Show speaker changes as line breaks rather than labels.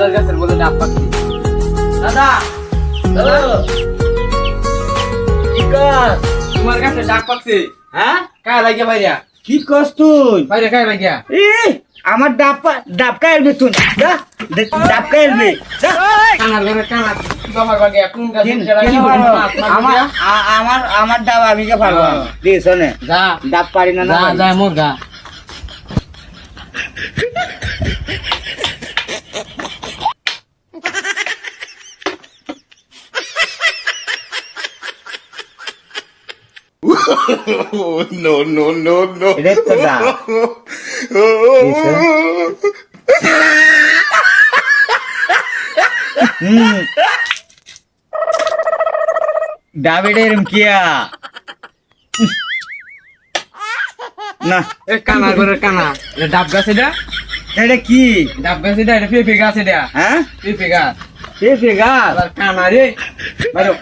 কলার গাছের বলে ডাব পাখি। দাদা দাদা
কি কর?
তোমার কাছে ডাব পাখি
হ্যাঁ
কায় লাগিয়া ভাইয়া
কি কস তুই?
ভাইয়া কায় লাগিয়া
আমার ডাব কাইলবে তুই যা ডাব কাইলবে যা
কানার ঘরে কানার বাবার বাগে কোন গাছ
আমার ডাব আমি কে পারবো দে শোনে
যা
ডাব পারি না না
যা যা মোর গা
No, no, no, no.
এটা তো ডাব ডাবের এরম কিয়া না
এ কানার ঘরে কানা এটা ডাব গাছ এটা
এটা কি
ডাব গাছ এটা পেঁপে গাছ এটা
হ্যাঁ
পেঁপে গাছ
পেঁপে গাছ
কানা রে বাইরো